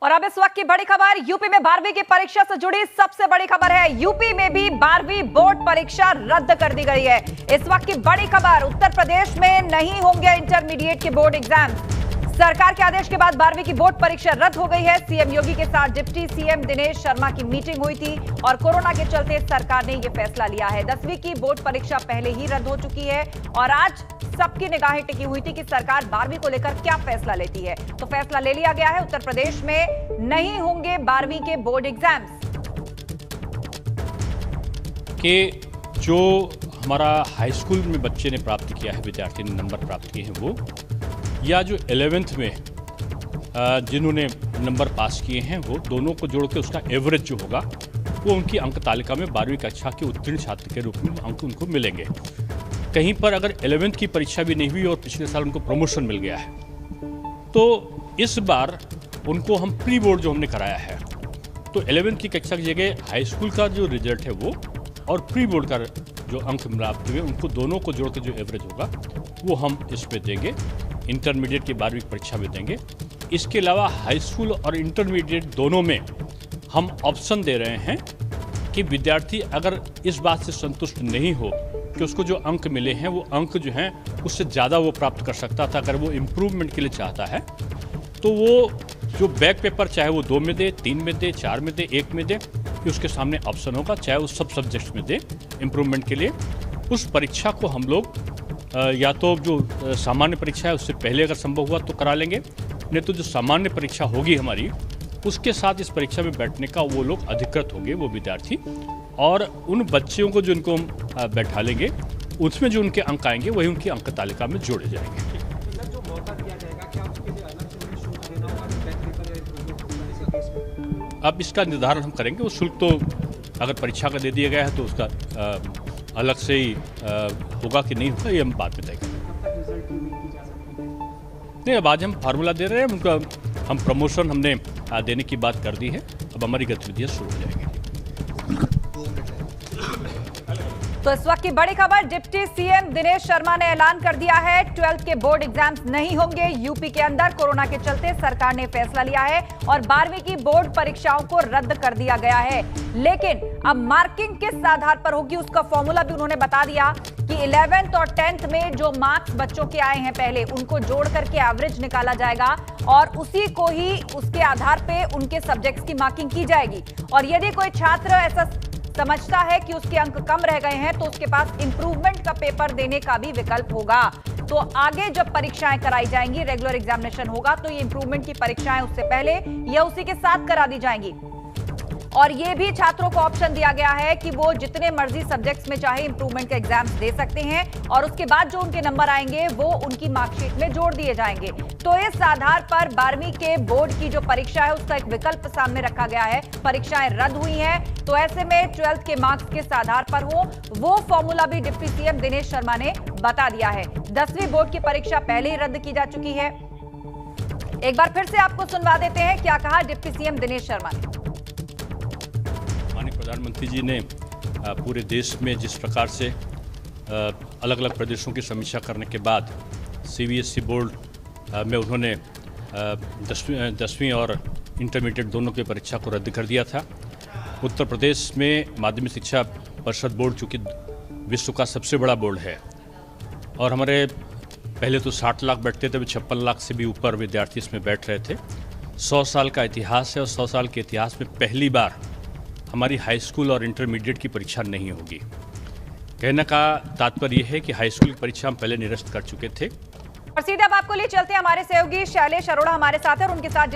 और अब इस वक्त की बड़ी खबर, यूपी में 12वीं की परीक्षा से जुड़ी सबसे बड़ी खबर है। यूपी में भी 12वीं बोर्ड परीक्षा रद्द कर दी गई है। इस वक्त की बड़ी खबर, उत्तर प्रदेश में नहीं होंगे इंटरमीडिएट के बोर्ड एग्जाम। सरकार के आदेश के बाद 12वीं की बोर्ड परीक्षा रद्द हो गई है। सीएम योगी के साथ डिप्टी सीएम दिनेश शर्मा की मीटिंग हुई थी और कोरोना के चलते सरकार ने यह फैसला लिया है। 10वीं की बोर्ड परीक्षा पहले ही रद्द हो चुकी है और आज सबकी निगाहें टिकी हुई थी कि सरकार 12वीं को लेकर क्या फैसला लेती है। तो फैसला ले लिया गया है, उत्तर प्रदेश में नहीं होंगे 12वीं के बोर्ड एग्जाम्स। कि जो हमारा हाई स्कूल में बच्चे ने प्राप्त किया है, विद्यार्थी ने नंबर प्राप्त किए हैं वो, या जो 11th में जिन्होंने नंबर पास किए हैं वो, दोनों को जोड़ के उसका एवरेज जो होगा वो उनकी अंक तालिका में 12वीं कक्षा के उत्तीर्ण छात्र के रूप में अंक उनको मिलेंगे। कहीं पर अगर 11th की परीक्षा भी नहीं हुई और पिछले साल उनको प्रमोशन मिल गया है तो इस बार उनको हम प्री बोर्ड जो हमने कराया है, तो 11th की कक्षा की जगह हाई स्कूल का जो रिजल्ट है वो और प्री बोर्ड का जो अंक प्राप्त हुए उनको दोनों को जोड़ के जो एवरेज होगा वो हम इस पे देंगे, इंटरमीडिएट की 12वीं परीक्षा में देंगे। इसके अलावा हाई स्कूल और इंटरमीडिएट दोनों में हम ऑप्शन दे रहे हैं कि विद्यार्थी अगर इस बात से संतुष्ट नहीं हो कि उसको जो अंक मिले हैं वो अंक जो हैं उससे ज़्यादा वो प्राप्त कर सकता था, अगर वो इम्प्रूवमेंट के लिए चाहता है तो वो जो बैक पेपर चाहे वो 2 में दे, 3 में दे, 4 में दे, 1 में दे, कि उसके सामने ऑप्शन होगा, चाहे वो सब सब्जेक्ट्स में दे इम्प्रूवमेंट के लिए। उस परीक्षा को हम लोग या तो जो सामान्य परीक्षा है उससे पहले अगर संभव हुआ तो करा लेंगे, नहीं तो जो सामान्य परीक्षा होगी हमारी उसके साथ इस परीक्षा में बैठने का वो लोग अधिकृत होंगे, वो विद्यार्थी, और उन बच्चों को जो इनको हम बैठा लेंगे उसमें जो उनके अंक आएंगे वही उनकी अंक तालिका में जोड़े जाएंगे। अब इसका निर्धारण हम करेंगे, वो शुल्क तो अगर परीक्षा का दे दिया गया है तो उसका अलग से ही होगा कि नहीं होगा ये हम बाद में तय करेंगे। नहीं, अब आज हम फार्मूला दे रहे हैं, उनका हम प्रमोशन हमने देने की बात कर दी है, अब हमारी गतिविधियाँ शुरू हो जाएंगी। तो इस वक्त की बड़ी खबर, डिप्टी सीएम दिनेश शर्मा ने ऐलान कर दिया है 12th के बोर्ड एग्जाम्स नहीं होंगे। यूपी के अंदर कोरोना के चलते सरकार ने फैसला लिया है और 12वीं की बोर्ड परीक्षाओं को रद्द कर दिया गया है, लेकिन अब मार्किंग किस आधार पर होगी उसका फॉर्मूला भी उन्होंने बता दिया कि 11th और 10th में जो मार्क्स बच्चों के आए हैं पहले उनको जोड़ करके एवरेज निकाला जाएगा और उसी को ही उसके आधार पे उनके सब्जेक्ट्स की मार्किंग की जाएगी। और यदि कोई छात्र ऐसा समझता है कि उसके अंक कम रह गए हैं तो उसके पास इंप्रूवमेंट का पेपर देने का भी विकल्प होगा। तो आगे जब परीक्षाएं कराई जाएंगी, रेगुलर एग्जामिनेशन होगा, तो ये इंप्रूवमेंट की परीक्षाएं उससे पहले या उसी के साथ करा दी जाएंगी। और ये भी छात्रों को ऑप्शन दिया गया है कि वो जितने मर्जी सब्जेक्ट्स में चाहे इंप्रूवमेंट के एग्जाम्स दे सकते हैं और उसके बाद जो उनके नंबर आएंगे वो उनकी मार्कशीट में जोड़ दिए जाएंगे। तो इस आधार पर 12वीं के बोर्ड की जो परीक्षा है उसका एक विकल्प सामने रखा गया है। परीक्षाएं रद्द हुई हैं तो ऐसे में 12th के मार्क्स किस आधार पर हो वो फॉर्मूला भी डिप्टी सीएम दिनेश शर्मा ने बता दिया है। 10वीं बोर्ड की परीक्षा पहले ही रद्द की जा चुकी है। एक बार फिर से आपको सुनवा देते हैं क्या कहा डिप्टी सीएम दिनेश शर्मा ने। प्रधानमंत्री जी ने पूरे देश में जिस प्रकार से अलग अलग प्रदेशों की समीक्षा करने के बाद सीबीएसई बोर्ड में उन्होंने 10वीं और इंटरमीडिएट दोनों की परीक्षा को रद्द कर दिया था। उत्तर प्रदेश में माध्यमिक शिक्षा परिषद बोर्ड चूँकि विश्व का सबसे बड़ा बोर्ड है और हमारे पहले तो 60 लाख बैठते थे, 56 लाख से भी ऊपर विद्यार्थी इसमें बैठ रहे थे। 100 साल का इतिहास है और 100 साल के इतिहास में पहली बार हमारी हाई स्कूल और इंटरमीडिएट की परीक्षा नहीं होगी। कहने का तात्पर्य यह है कि हाई स्कूल की परीक्षा हम पहले निरस्त कर चुके थे। और सीधे अब आपको ले चलते हैं, हमारे सहयोगी शैलेश अरोड़ा हमारे साथ है और उनके साथ